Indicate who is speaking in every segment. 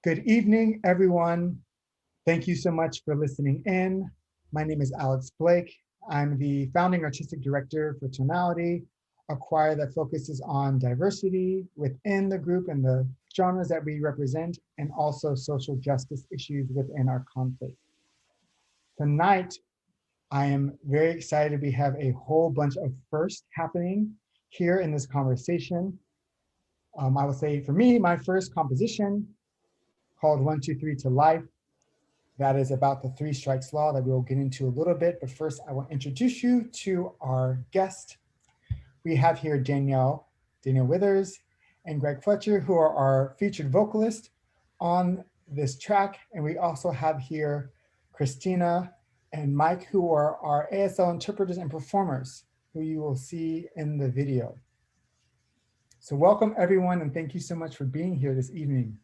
Speaker 1: Good evening, everyone. Thank you so much for listening in. My name is Alex Blake. I'm the founding artistic director for Tonality, a choir that focuses on diversity within the group and the genres that we represent, and also social justice issues within our conflict. Tonight, I am very excited. We have a whole bunch of firsts happening here in this conversation. I will say for me, my first composition called 1, 2, 3 to Life. That is about the three strikes law that we'll get into a little bit. But first, I will introduce you to our guest. We have here Danielle Withers, and Greg Fletcher, who are our featured vocalists on this track. And we also have here Kristina and Mike, who are our ASL interpreters and performers, who you will see in the video. So welcome everyone, and thank you so much for being here this evening.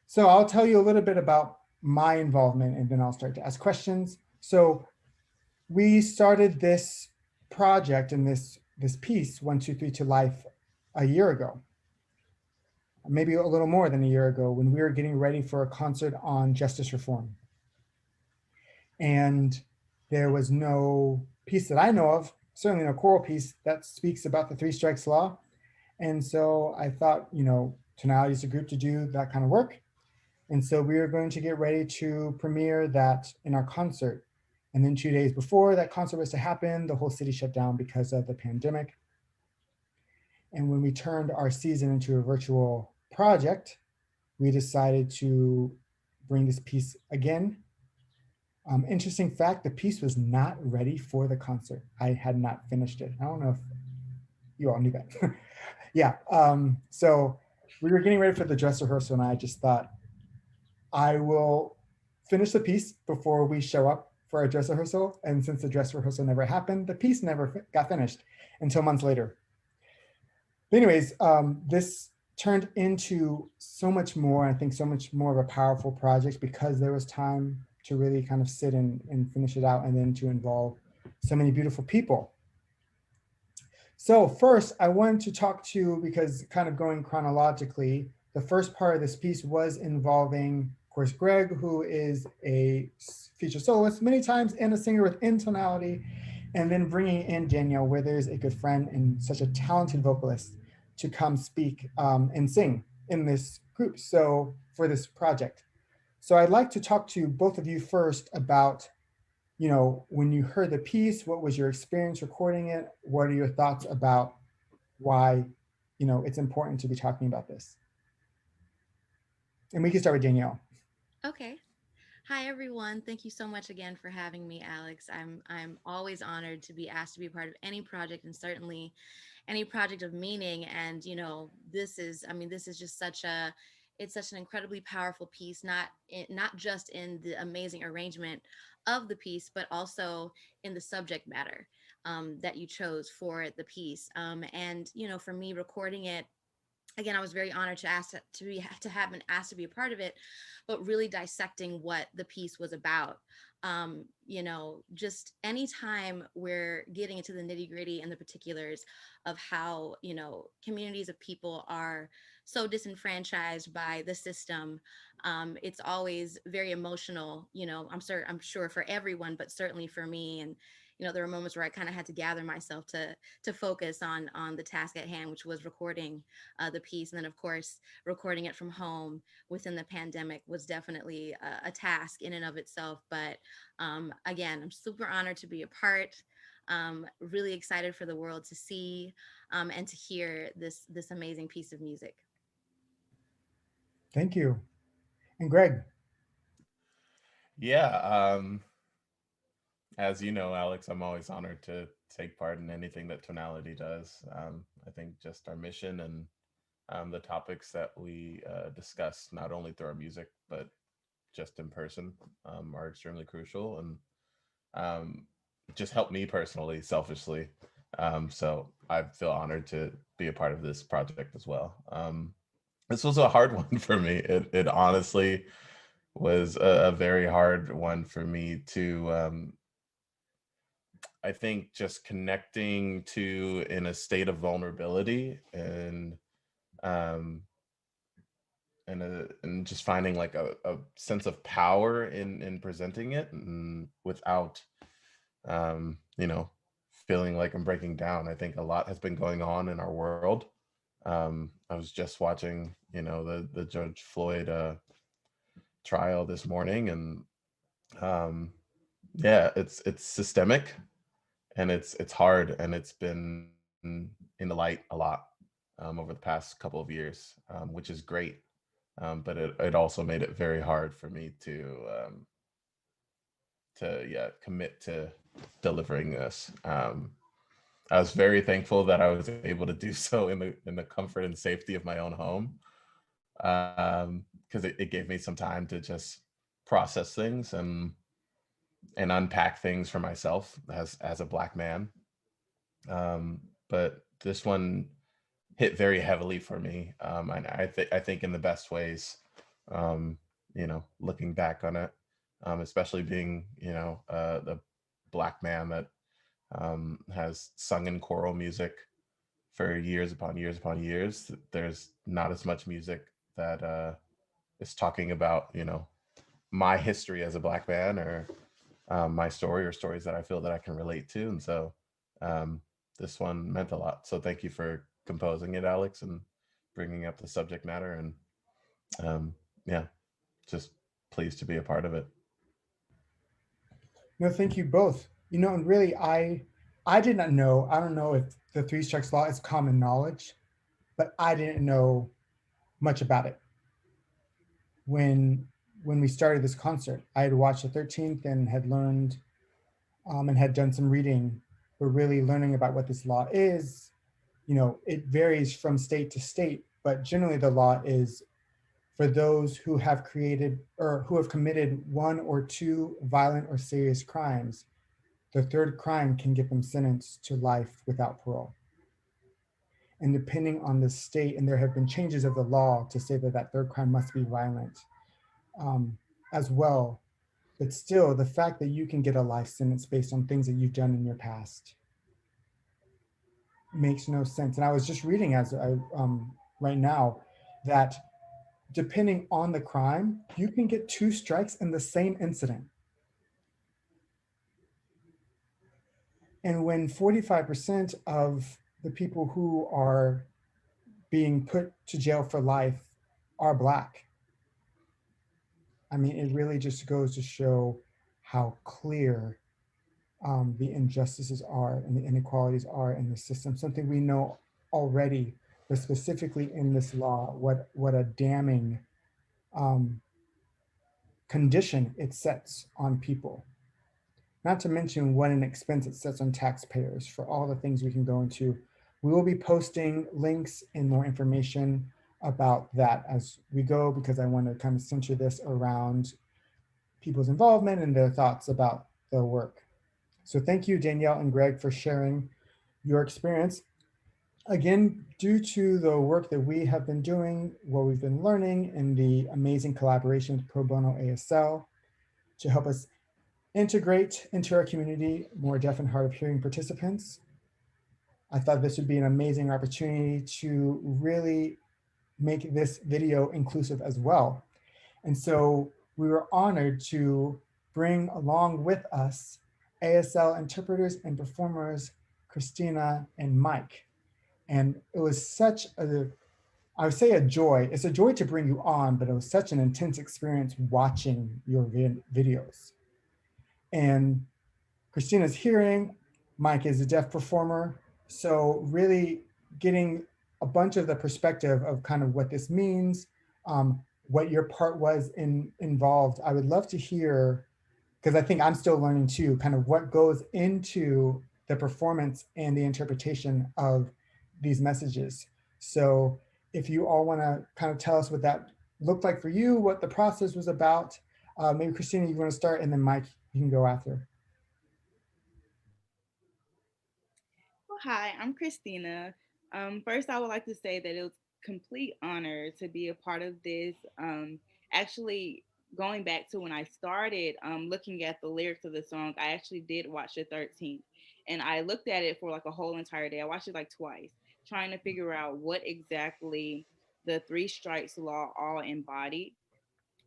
Speaker 1: So I'll tell you a little bit about my involvement and then I'll start to ask questions. So we started this project and this piece, 1, 2, 3 to Life, a year ago, maybe a little more than a year ago, when we were getting ready for a concert on justice reform. And there was no piece that I know of, certainly no choral piece that speaks about the three strikes law. And so I thought, Tonality is a group to do that kind of work. And so we were going to get ready to premiere that in our concert. And then 2 days before that concert was to happen, the whole city shut down because of the pandemic. And when we turned our season into a virtual project, we decided to bring this piece again. Interesting fact, the piece was not ready for the concert. I had not finished it. I don't know if you all knew that. Yeah, so we were getting ready for the dress rehearsal and I just thought, I will finish the piece before we show up for a dress rehearsal. And since the dress rehearsal never happened, the piece never got finished until months later. But anyways, this turned into so much more, I think so much more of a powerful project because there was time to really kind of sit and finish it out and then to involve so many beautiful people. So first, I wanted to talk to you because kind of going chronologically, the first part of this piece was involving, of course, Greg, who is a featured soloist many times and a singer within Tonality, and then bringing in Danielle Withers, a good friend and such a talented vocalist, to come speak and sing in this group, so for this project. So I'd like to talk to both of you first about, when you heard the piece, what was your experience recording it? What are your thoughts about why, it's important to be talking about this? And we can start with Danielle.
Speaker 2: Okay. Hi everyone. Thank you so much again for having me, Alex. I'm always honored to be asked to be a part of any project and certainly any project of meaning. And this is just it's such an incredibly powerful piece, not just in the amazing arrangement of the piece, but also in the subject matter that you chose for the piece. And for me, recording it again, I was very honored to have been asked to be a part of it, but really dissecting what the piece was about. Just anytime we're getting into the nitty gritty and the particulars of how communities of people are so disenfranchised by the system, it's always very emotional. I'm sure for everyone, but certainly for me. And there were moments where I kind of had to gather myself to focus on the task at hand, which was recording the piece. And then, of course, recording it from home within the pandemic was definitely a task in and of itself. But again, I'm super honored to be a part. Really excited for the world to see and to hear this amazing piece of music.
Speaker 1: Thank you. And Greg.
Speaker 3: Yeah, as you know, Alex, I'm always honored to take part in anything that Tonality does. I think just our mission and the topics that we discuss, not only through our music, but just in person, are extremely crucial and just help me personally, selfishly. So I feel honored to be a part of this project as well. This was a hard one for me. It honestly was a very hard one for me to I think just connecting to in a state of vulnerability and um, and just finding like a sense of power in presenting it, and without you know, feeling like I'm breaking down. I think a lot has been going on in our world. I was just watching, you know, the George Floyd trial this morning, and um, yeah, it's systemic, and it's hard, and it's been in the light a lot over the past couple of years, which is great. But it also made it very hard for me to yeah, commit to delivering this. I was very thankful that I was able to do so in the comfort and safety of my own home, because it gave me some time to just process things and unpack things for myself as a Black man. But this one hit very heavily for me, and I think in the best ways. Um, you know, looking back on it, especially being, you know, the Black man that has sung in choral music for years upon years upon years. There's not as much music that is talking about, you know, my history as a Black man, or my story, or stories that I feel that I can relate to. And so um, this one meant a lot. So thank you for composing it, Alex, and bringing up the subject matter. And um, yeah, just pleased to be a part of it.
Speaker 1: No, thank you both. You know, and really, I did not know. I don't know if the three strikes law is common knowledge, but I didn't know much about it when when we started this concert. I had watched the 13th and had learned and had done some reading, but really learning about what this law is. You know, it varies from state to state, but generally the law is for those who have created or who have committed one or two violent or serious crimes. The third crime can get them sentenced to life without parole. And depending on the state, and there have been changes of the law to say that that third crime must be violent um, as well. But still, the fact that you can get a life sentence based on things that you've done in your past makes no sense. And I was just reading as I right now that depending on the crime, you can get two strikes in the same incident. And when 45% of the people who are being put to jail for life are Black, I mean, it really just goes to show how clear the injustices are and the inequalities are in the system. Something we know already, but specifically in this law, what a damning um, condition it sets on people. Not to mention what an expense it sets on taxpayers for all the things we can go into. We will be posting links and more information about that as we go, because I want to kind of center this around people's involvement and their thoughts about the work. So thank you, Danielle and Greg, for sharing your experience. Again, due to the work that we have been doing, what we've been learning, and the amazing collaboration with ProBono ASL to help us integrate into our community more deaf and hard of hearing participants, I thought this would be an amazing opportunity to really make this video inclusive as well. And so we were honored to bring along with us ASL interpreters and performers, Kristina and Mike. And it was such a, I would say a joy. It's a joy to bring you on, but it was such an intense experience watching your videos. And Kristina's hearing, Mike is a deaf performer. So really getting a bunch of the perspective of kind of what this means, what your part was involved. I would love to hear, because I think I'm still learning too, kind of what goes into the performance and the interpretation of these messages. So if you all want to kind of tell us what that looked like for you, what the process was about, maybe Kristina, you want to start, and then Mike, you can go after.
Speaker 4: Well, hi, I'm Kristina. First, I would like to say that it was a complete honor to be a part of this. Actually, going back to when I started looking at the lyrics of the song, I actually did watch the 13th, and I looked at it for like a whole entire day. I watched it like twice, trying to figure out what exactly the three strikes law all embodied.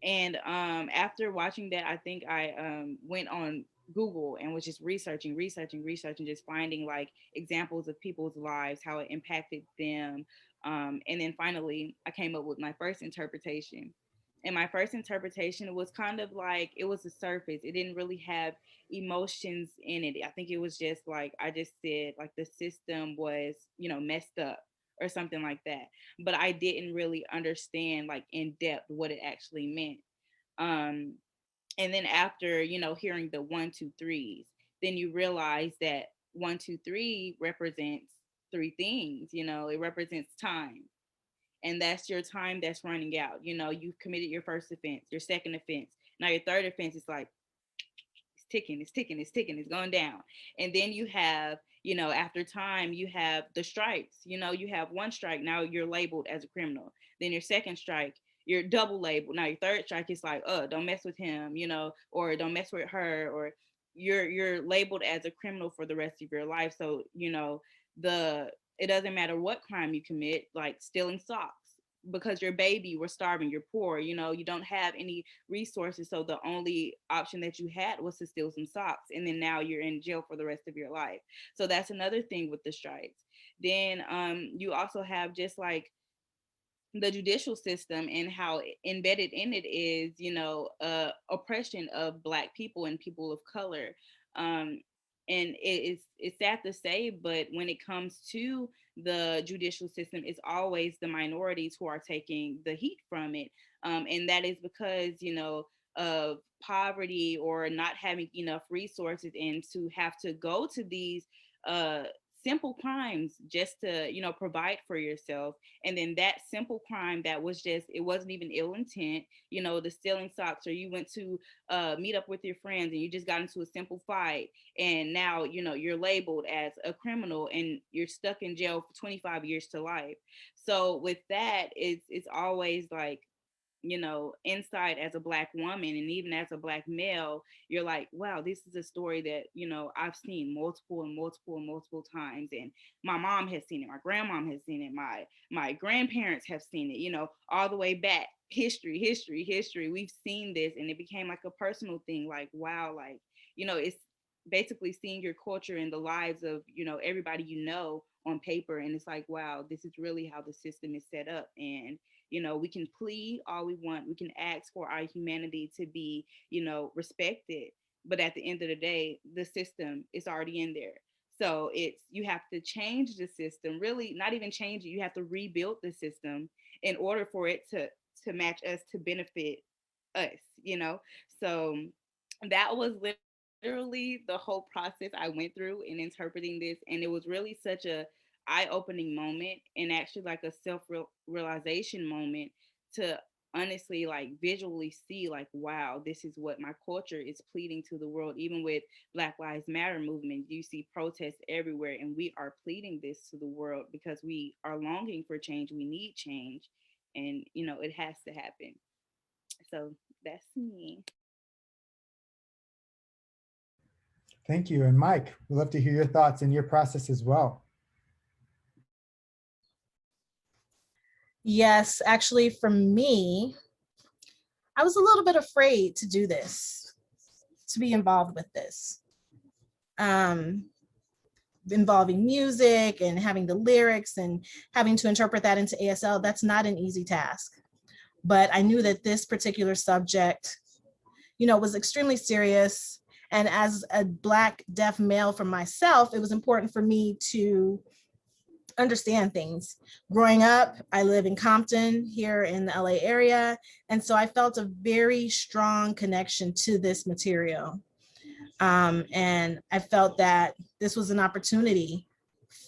Speaker 4: And after watching that, I think I went on Google and was just researching, just finding like examples of people's lives, how it impacted them. And then finally, I came up with my first interpretation. And my first interpretation was kind of like, it was a surface. It didn't really have emotions in it. I think it was just like, I just said like the system was, messed up or something like that. But I didn't really understand like in depth what it actually meant. Um, and then after, hearing the 1 2 3s, then you realize that 1 2 3 represents three things. It represents time, and that's your time that's running out. You've committed your first offense, your second offense, now your third offense is like it's ticking, it's going down. And then you have, after time, you have the strikes. You have one strike, now you're labeled as a criminal. Then your second strike, you're double labeled. Now your third strike is like, don't mess with him, or don't mess with her, or you're labeled as a criminal for the rest of your life. So, the it doesn't matter what crime you commit, like stealing socks because your baby was starving, you're poor, you don't have any resources, so the only option that you had was to steal some socks, and then now you're in jail for the rest of your life. So that's another thing with the strikes. Then you also have just like the judicial system and how embedded in it is, oppression of Black people and people of color. And it's sad to say, but when it comes to the judicial system, it's always the minorities who are taking the heat from it. And that is because, of poverty or not having enough resources, and to have to go to these uh, simple crimes just to, provide for yourself. And then that simple crime that was just, it wasn't even ill intent, the stealing socks, or you went to meet up with your friends and you just got into a simple fight, and now you're labeled as a criminal and you're stuck in jail for 25 years to life. So with that, it's always like, inside as a Black woman and even as a Black male, you're like, wow, this is a story that, I've seen multiple times. And my mom has seen it, my grandmom has seen it, my grandparents have seen it, all the way back. History. We've seen this, and it became like a personal thing. Like, wow, like, it's basically seeing your culture in the lives of, everybody on paper. And it's like, wow, this is really how the system is set up. And we can plead all we want. We can ask for our humanity to be, respected. But at the end of the day, the system is already in there. So you have to change the system, really not even change it. You have to rebuild the system in order for it to match us, to benefit us. So that was literally the whole process I went through in interpreting this. And it was really such a eye-opening moment, and actually like a self-realization moment, to honestly like visually see like, wow, this is what my culture is pleading to the world. Even with Black Lives Matter movement, you see protests everywhere, and we are pleading this to the world because we are longing for change. We need change, and it has to happen. So that's me.
Speaker 1: Thank you. And Mike, we'd love to hear your thoughts and your process as well.
Speaker 5: Yes, actually, for me, I was a little bit afraid to do this, to be involved with this. Involving music and having the lyrics and having to interpret that into ASL, that's not an easy task. But I knew that this particular subject, was extremely serious. And as a Black deaf male for myself, it was important for me to understand things. Growing up, I live in Compton here in the LA area. And so I felt a very strong connection to this material. And I felt that this was an opportunity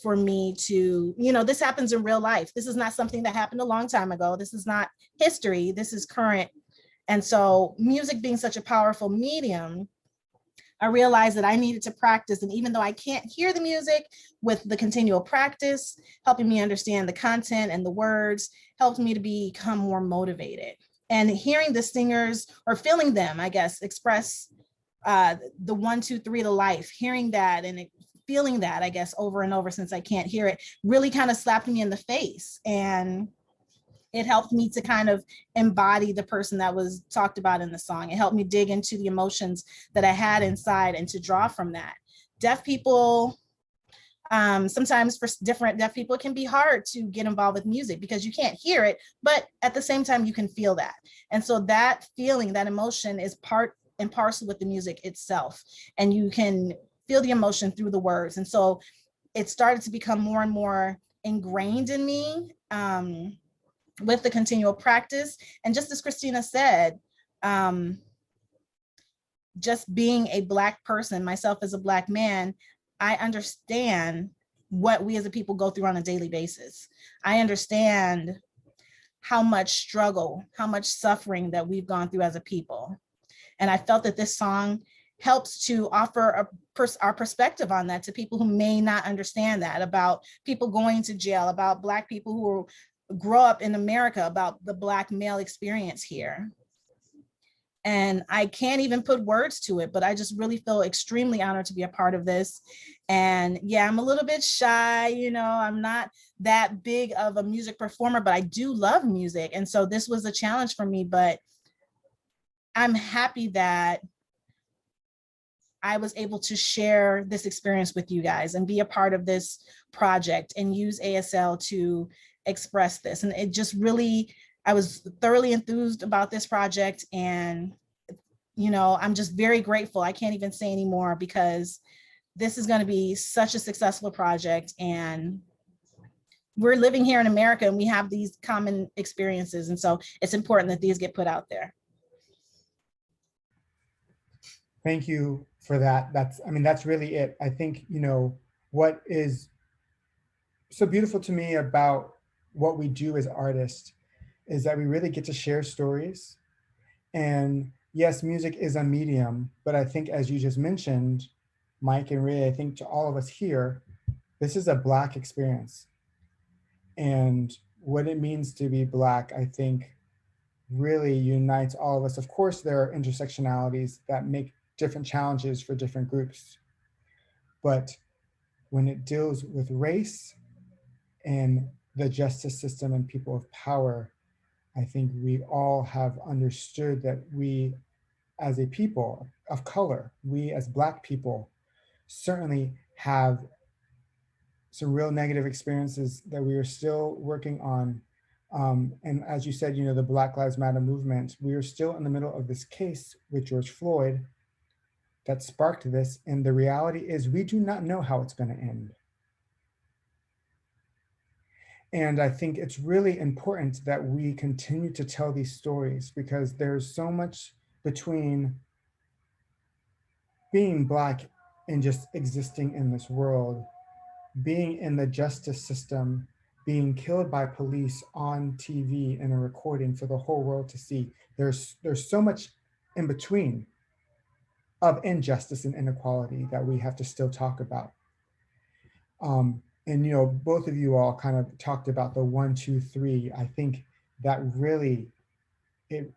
Speaker 5: for me to, this happens in real life. This is not something that happened a long time ago. This is not history, this is current. And so music being such a powerful medium, I realized that I needed to practice. And even though I can't hear the music, with the continual practice, helping me understand the content and the words, helped me to become more motivated. And hearing the singers, or feeling them, I guess, express the 1 2 3 to life, hearing that and feeling that, I guess, over and over, since I can't hear it, really kind of slapped me in the face. And It helped me to kind of embody the person that was talked about in the song. It helped me dig into the emotions that I had inside and to draw from that. Deaf people, sometimes for different deaf people, it can be hard to get involved with music because you can't hear it, but at the same time, you can feel that. And so that feeling, that emotion is part and parcel with the music itself. And you can feel the emotion through the words. And so it started to become more and more ingrained in me with the continual practice. And just as Kristina said, just being a Black person, myself as a Black man, I understand what we as a people go through on a daily basis. I understand how much struggle, how much suffering that we've gone through as a people. And I felt that this song helps to offer our perspective on that to people who may not understand that, about people going to jail, about Black people who grow up in America, about the Black male experience here. And I can't even put words to it, but I just really feel extremely honored to be a part of this. And yeah, I'm a little bit shy, you know, I'm not that big of a music performer, but I do love music. And so this was a challenge for me, but I'm happy that I was able to share this experience with you guys and be a part of this project and use ASL to express this. And it just really, I was thoroughly enthused about this project, and you know, I'm just very grateful. I can't even say anymore because this is going to be such a successful project, and we're living here in America and we have these common experiences. And so it's important that these get put out there.
Speaker 1: Thank you for that. That's really it. I think, you know, what is so beautiful to me about what we do as artists is that we really get to share stories. And yes, music is a medium, but I think, as you just mentioned, Mike and Ray, I think to all of us here, this is a Black experience. And what it means to be Black, I think, really unites all of us. Of course, there are intersectionalities that make different challenges for different groups. But when it deals with race and the justice system and people of power, I think we all have understood that we, as a people of color, we as Black people, certainly have some real negative experiences that we are still working on. And as you said, you know, the Black Lives Matter movement, we are still in the middle of this case with George Floyd that sparked this. And the reality is we do not know how it's going to end. And I think it's really important that we continue to tell these stories, because there's so much between being Black and just existing in this world, being in the justice system, being killed by police on TV in a recording for the whole world to see. There's so much in between of injustice and inequality that we have to still talk about. And you know, both of you all kind of talked about the 1, 2, 3. I think that really, it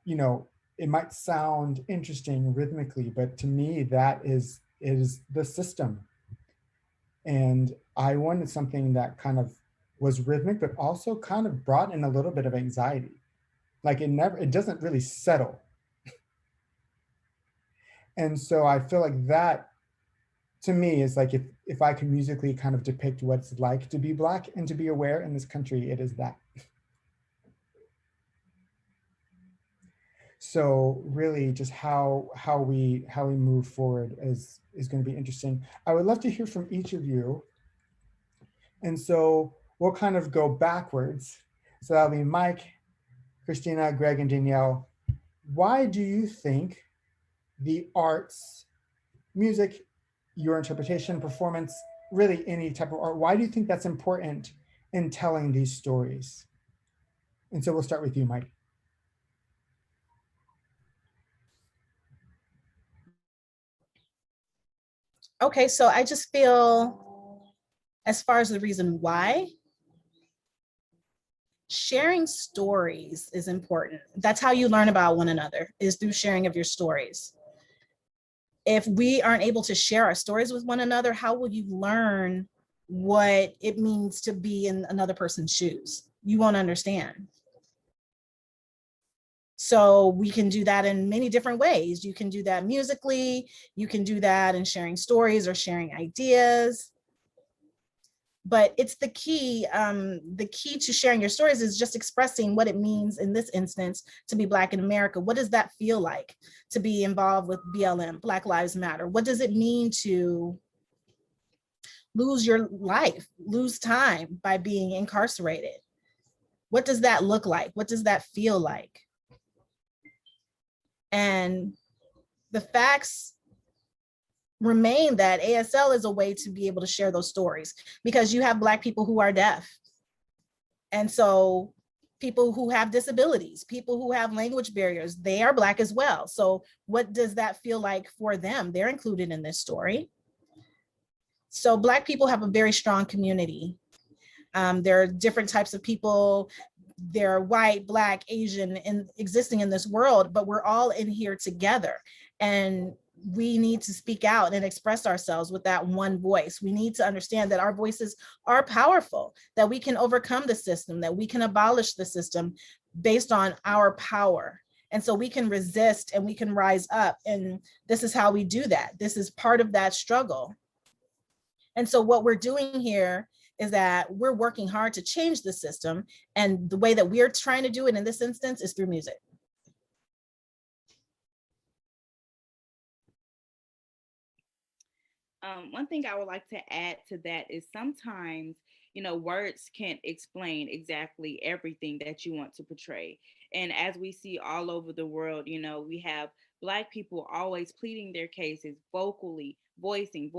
Speaker 1: might sound interesting rhythmically, but to me, that is the system. And I wanted something that kind of was rhythmic, but also kind of brought in a little bit of anxiety. Like it doesn't really settle. And so I feel like that, to me, is like if I can musically kind of depict what it's like to be Black and to be aware in this country, it is that. So really just how we move forward is going to be interesting. I would love to hear from each of you. And so we'll kind of go backwards. So that'll be Mike, Kristina, Greg, and Danielle. Why do you think the arts, music, your interpretation, performance, really any type of art, why do you think that's important in telling these stories? And so we'll start with you, Mike.
Speaker 5: Okay, so I just feel, as far as the reason why, sharing stories is important. That's how you learn about one another, is through sharing of your stories. If we aren't able to share our stories with one another, how will you learn what it means to be in another person's shoes? You won't understand. So we can do that in many different ways. You can do that musically, you can do that in sharing stories or sharing ideas. But it's the key to sharing your stories is just expressing what it means in this instance to be Black in America. What does that feel like to be involved with BLM, Black Lives Matter? What does it mean to lose your life, lose time by being incarcerated? What does that look like? What does that feel like? And the facts remain that ASL is a way to be able to share those stories, because you have Black people who are deaf. And so people who have disabilities, people who have language barriers, they are Black as well. So what does that feel like for them? They're included in this story. So Black people have a very strong community. There are different types of people. They're white, Black, Asian, and existing in this world, but we're all in here together. And we need to speak out and express ourselves with that one voice. We need to understand that our voices are powerful, that we can overcome the system, that we can abolish the system based on our power. And so we can resist and we can rise up. And this is how we do that. This is part of that struggle. And so what we're doing here is that we're working hard to change the system. And the way that we're trying to do it in this instance is through music.
Speaker 4: One thing I would like to add to that is sometimes, words can't explain exactly everything that you want to portray. And as we see all over the world, we have Black people always pleading their cases vocally, voicing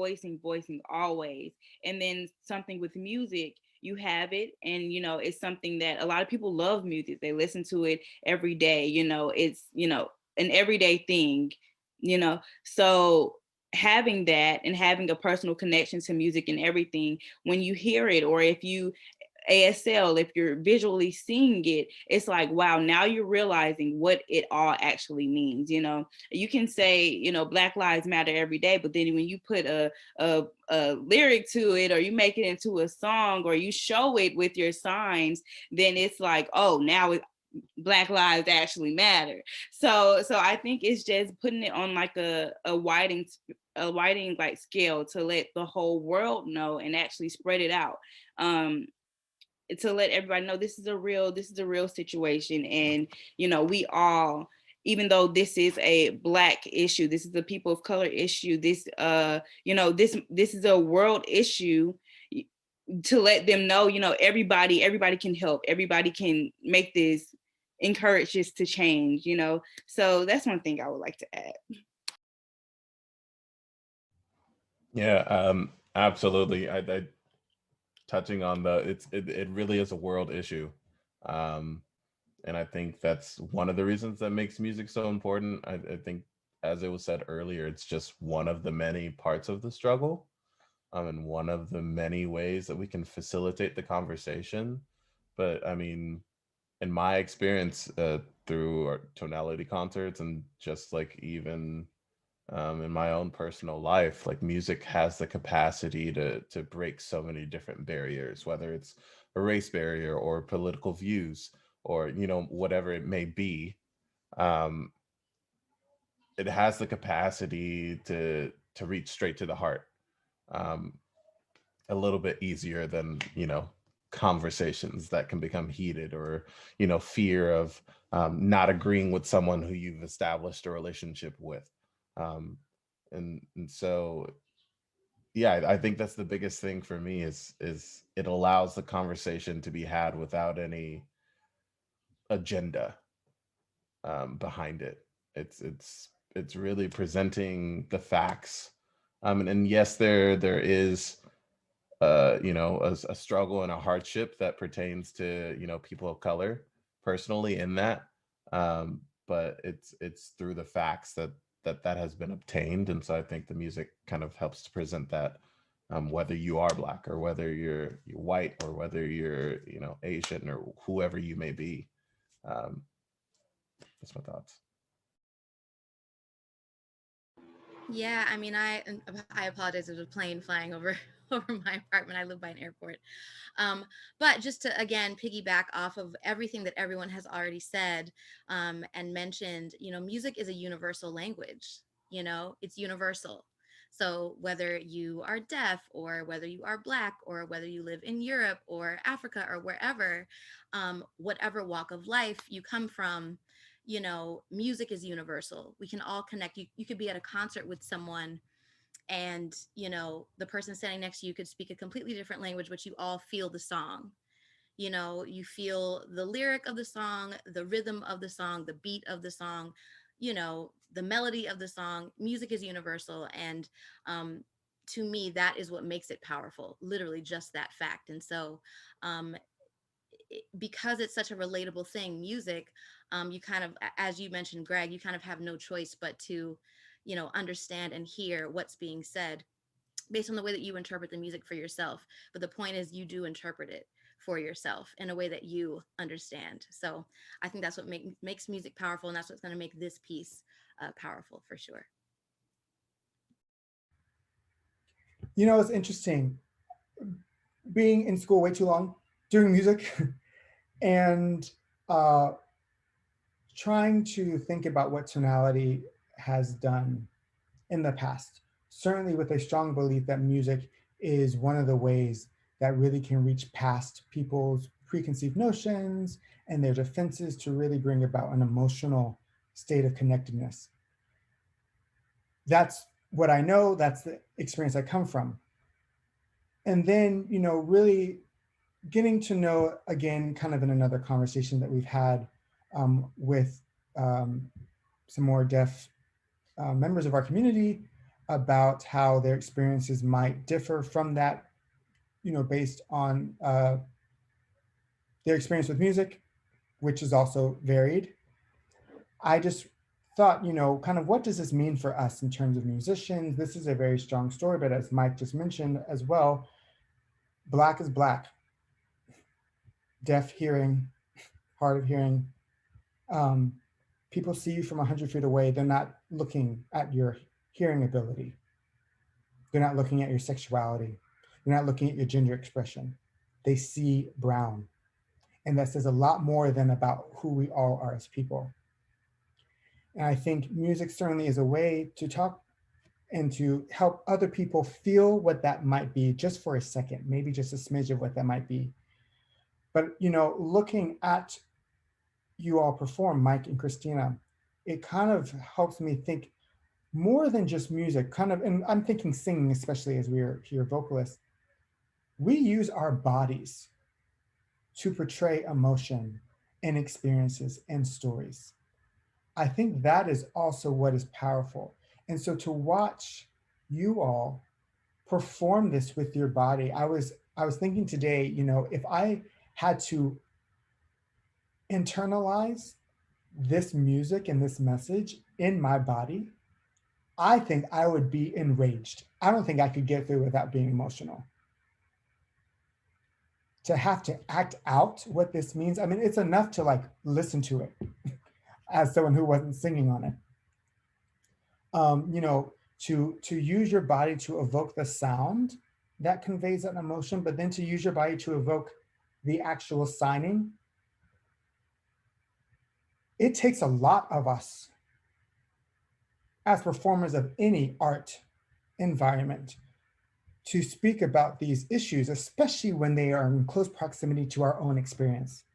Speaker 4: always. And then something with music, you have it. And, it's something that a lot of people love music. They listen to it every day. It's, an everyday thing, so having that and having a personal connection to music and everything, when you hear it, or if you ASL, if you're visually seeing it, it's like, wow, now you're realizing what it all actually means. You can say, Black Lives Matter every day, but then when you put a lyric to it, or you make it into a song, or you show it with your signs, then it's like, oh, now Black lives actually matter. So I think it's just putting it on like a widening like scale to let the whole world know and actually spread it out, to let everybody know this is a real situation. And we all, even though this is a Black issue, this is a people of color issue, this this is a world issue, to let them know, everybody can help, everybody can make this, encourage this to change. So that's one thing I would like to add.
Speaker 3: Yeah, absolutely. I touching on it really is a world issue. Um, and I think that's one of the reasons that makes music so important. I think, as it was said earlier, it's just one of the many parts of the struggle, and one of the many ways that we can facilitate the conversation. But I mean, in my experience, through our tonality concerts, and just like even in my own personal life, like music has the capacity to break so many different barriers, whether it's a race barrier or political views, or whatever it may be. um it has the capacity to reach straight to the heart, um a little bit easier than conversations that can become heated, or fear of not agreeing with someone who you've established a relationship with. Um and so, yeah, I think that's the biggest thing for me, is it allows the conversation to be had without any agenda behind it. It's really presenting the facts. And yes, there is a struggle and a hardship that pertains to people of color personally in that. But it's through the facts that has been obtained. And so I think the music kind of helps to present that, whether you are Black, or whether you're white, or whether you're Asian, or whoever you may be. um, that's my thoughts.
Speaker 2: Yeah, I mean, I apologize. There's a plane flying over over my apartment. I live by an airport. But just to, again, piggyback off of everything that everyone has already said and mentioned, music is a universal language. It's universal. So whether you are deaf or whether you are Black or whether you live in Europe or Africa or wherever, whatever walk of life you come from, music is universal. We can all connect. You could be at a concert with someone and the person standing next to you could speak a completely different language, but you all feel the song. You feel the lyric of the song, the rhythm of the song, the beat of the song, the melody of the song. Music is universal, and to me that is what makes it powerful, literally just that fact. And so because it's such a relatable thing, music, you kind of, as you mentioned, Greg, you kind of have no choice but to understand and hear what's being said based on the way that you interpret the music for yourself. But the point is, you do interpret it for yourself in a way that you understand. So I think that's what makes music powerful, and that's what's going to make this piece powerful for sure.
Speaker 1: It's interesting being in school way too long, doing music, and trying to think about what tonality has done in the past, certainly with a strong belief that music is one of the ways that really can reach past people's preconceived notions and their defenses to really bring about an emotional state of connectedness. That's what I know, that's the experience I come from. And then, really getting to know, again, kind of in another conversation that we've had with some more deaf members of our community about how their experiences might differ from that, based on their experience with music, which is also varied. I just thought, kind of what does this mean for us in terms of musicians? This is a very strong story, but as Mike just mentioned as well, Black is Black. Deaf hearing, hard of hearing. People see you from 100 feet away. They're not looking at your hearing ability. They're not looking at your sexuality. They're not looking at your gender expression. They see brown. And that says a lot more than about who we all are as people. And I think music certainly is a way to talk and to help other people feel what that might be just for a second, maybe just a smidge of what that might be. But, looking at you all perform, Mike and Kristina, it kind of helps me think more than just music, kind of, and I'm thinking singing, especially as we're here vocalists, we use our bodies to portray emotion and experiences and stories. I think that is also what is powerful. And so to watch you all perform this with your body, I was thinking today, if I had to internalize this music and this message in my body, I think I would be enraged. I don't think I could get through without being emotional. To have to act out what this means, I mean, it's enough to listen to it as someone who wasn't singing on it. To use your body to evoke the sound that conveys that emotion, but then to use your body to evoke the actual signing. It takes a lot of us as performers of any art environment to speak about these issues, especially when they are in close proximity to our own experience.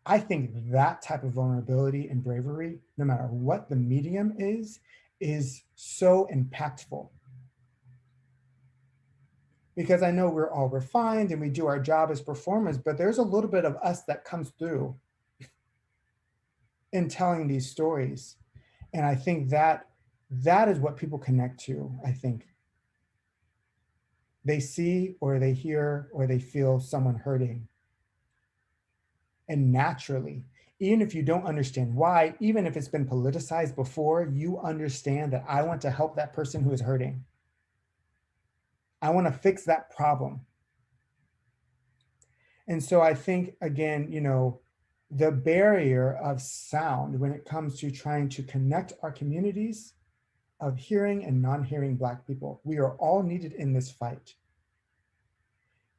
Speaker 1: I think that type of vulnerability and bravery, no matter what the medium is so impactful. Because I know we're all refined and we do our job as performers, but there's a little bit of us that comes through in telling these stories. And I think that is what people connect to, I think. They see or they hear or they feel someone hurting. And naturally, even if you don't understand why, even if it's been politicized before, you understand that I want to help that person who is hurting. I want to fix that problem. And so I think, again, the barrier of sound when it comes to trying to connect our communities of hearing and non-hearing Black people. We are all needed in this fight.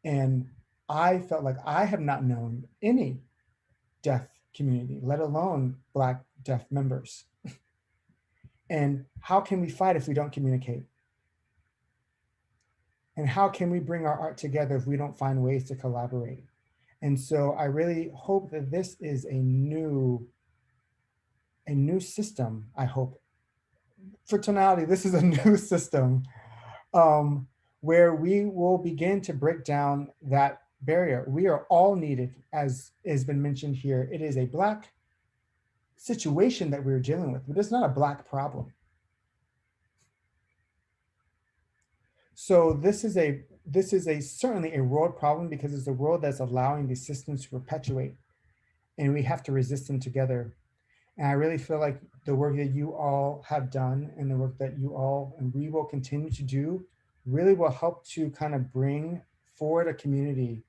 Speaker 1: And I felt like I have not known any deaf community, let alone Black deaf members. And how can we fight if we don't communicate? And how can we bring our art together if we don't find ways to collaborate? And so I really hope that this is a new system, I hope. For Tonality, this is a new system where we will begin to break down that barrier. We are all needed, as has been mentioned here. It is a Black situation that we're dealing with, but it's not a Black problem. So this is certainly a world problem, because it's a world that's allowing these systems to perpetuate, and we have to resist them together. And I really feel like the work that you all have done and the work that you all and we will continue to do really will help to kind of bring forward a community,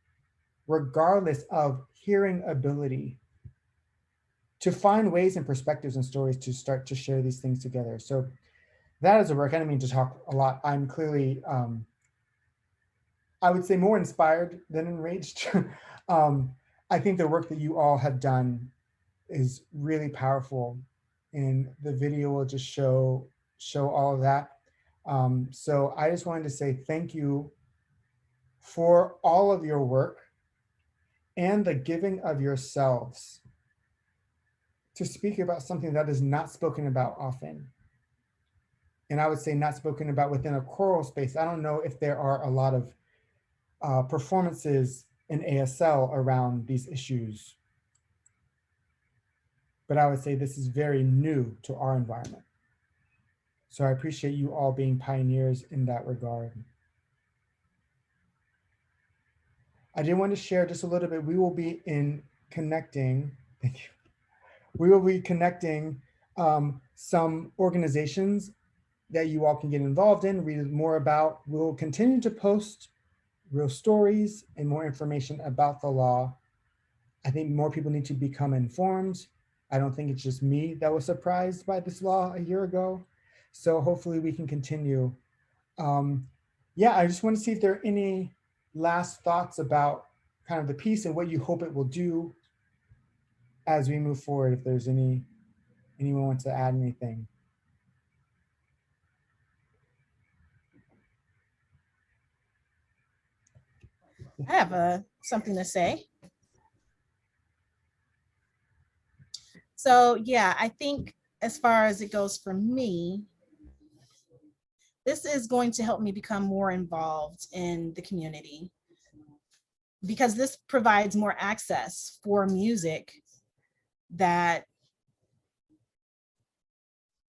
Speaker 1: regardless of hearing ability, to find ways and perspectives and stories to start to share these things together. So that is a work. I don't mean to talk a lot. I'm clearly, I would say, more inspired than enraged. I think the work that you all have done is really powerful, and the video will just show all of that. So I just wanted to say thank you for all of your work and the giving of yourselves to speak about something that is not spoken about often. And I would say not spoken about within a choral space. I don't know if there are a lot of performances in ASL around these issues, but I would say this is very new to our environment. So I appreciate you all being pioneers in that regard. I did want to share just a little bit. We will be connecting, thank you. We will be connecting some organizations that you all can get involved in, read more about. We'll continue to post real stories and more information about the law. I think more people need to become informed. I don't think it's just me that was surprised by this law a year ago. So hopefully we can continue. Yeah, I just want to see if there are any last thoughts about kind of the piece and what you hope it will do as we move forward. If there's anyone wants to add anything.
Speaker 5: I have something to say. So yeah, I think as far as it goes for me, this is going to help me become more involved in the community, because this provides more access for music. That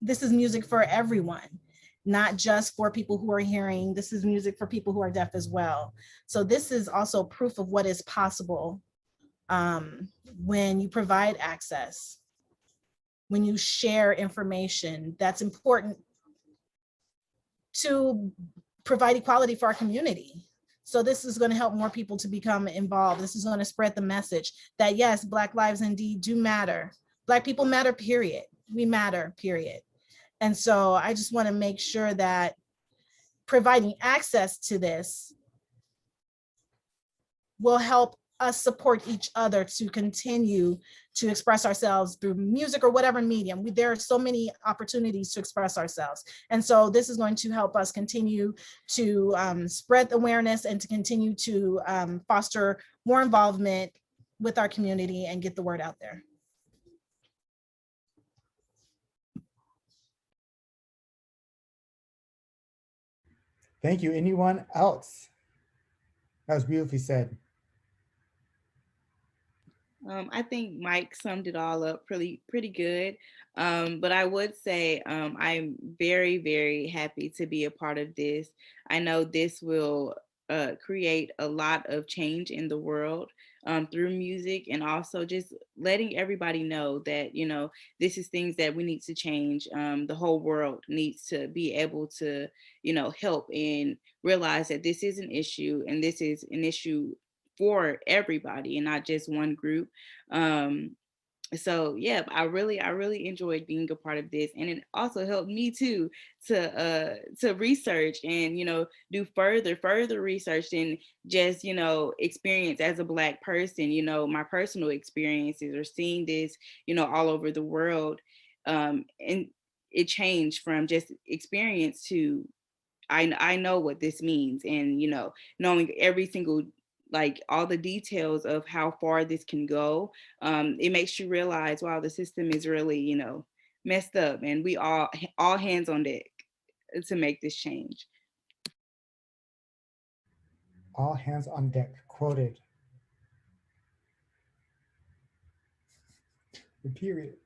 Speaker 5: this is music for everyone, not just for people who are hearing. This is music for people who are deaf as well. So this is also proof of what is possible when you provide access, when you share information that's important to provide equality for our community. So this is going to help more people to become involved. This is going to spread the message that yes, Black lives indeed do matter. Black people matter, period. We matter, period. And so I just want to make sure that providing access to this will help us support each other to continue to express ourselves through music or whatever medium. There are so many opportunities to express ourselves. And so this is going to help us continue to spread awareness and to continue to foster more involvement with our community and get the word out there.
Speaker 1: Thank you. Anyone else? That was beautifully said.
Speaker 4: I think Mike summed it all up pretty good. But I would say I'm very, very happy to be a part of this. I know this will create a lot of change in the world through music, and also just letting everybody know that, you know, this is things that we need to change. The whole world needs to be able to, you know, help and realize that this is an issue, and this is an issue for everybody and not just one group. So yeah, I really enjoyed being a part of this, and it also helped me too to research and, you know, do further research and just, you know, experience as a Black person, you know, my personal experiences or seeing this, you know, all over the world. And it changed from just experience to I know what this means, and, you know, knowing every single, like, all the details of how far this can go. It makes you realize, wow, the system is really, you know, messed up, and we all hands on deck to make this change.
Speaker 1: All hands on deck, quoted, period.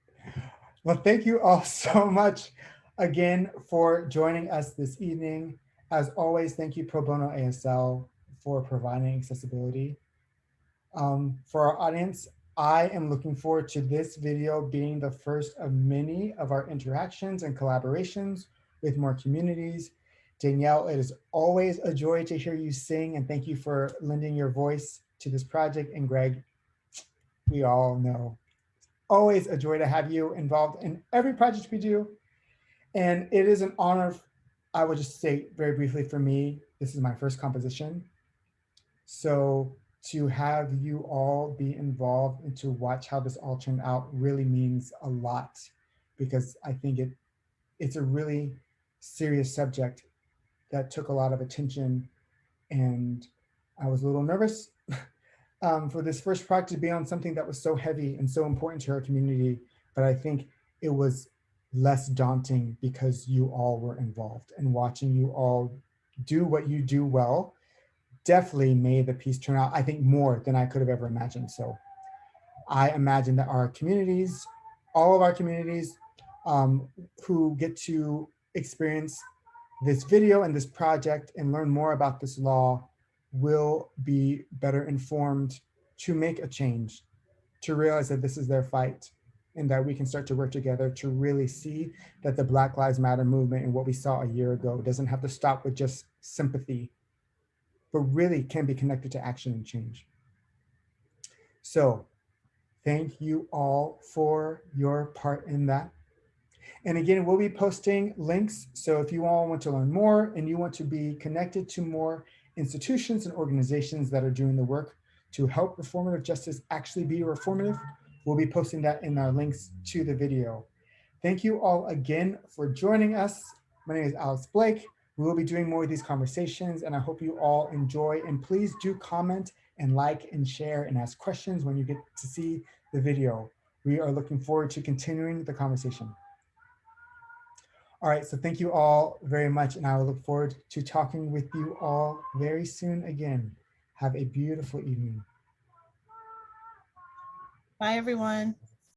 Speaker 1: Well, thank you all so much again for joining us this evening. As always, thank you, ProBono ASL, for providing accessibility. For our audience, I am looking forward to this video being the first of many of our interactions and collaborations with more communities. Danielle, it is always a joy to hear you sing, and thank you for lending your voice to this project. And Greg, we all know, always a joy to have you involved in every project we do. And it is an honor, I would just say very briefly, for me, this is my first composition. So to have you all be involved and to watch how this all turned out really means a lot, because I think it's a really serious subject that took a lot of attention, and I was a little nervous for this first project to be on something that was so heavy and so important to our community, but I think it was less daunting because you all were involved, and watching you all do what you do well definitely made the piece turn out, I think, more than I could have ever imagined. So I imagine that our communities, all of our communities who get to experience this video and this project and learn more about this law will be better informed to make a change, to realize that this is their fight, and that we can start to work together to really see that the Black Lives Matter movement and what we saw a year ago doesn't have to stop with just sympathy, but really can be connected to action and change. So thank you all for your part in that. And again, we'll be posting links. So if you all want to learn more and you want to be connected to more institutions and organizations that are doing the work to help reformative justice actually be reformative, we'll be posting that in our links to the video. Thank you all again for joining us. My name is Alex Blake. We will be doing more of these conversations, and I hope you all enjoy. And please do comment and like and share and ask questions when you get to see the video. We are looking forward to continuing the conversation. All right, so thank you all very much, and I will look forward to talking with you all very soon again. Have a beautiful evening.
Speaker 5: Bye, everyone.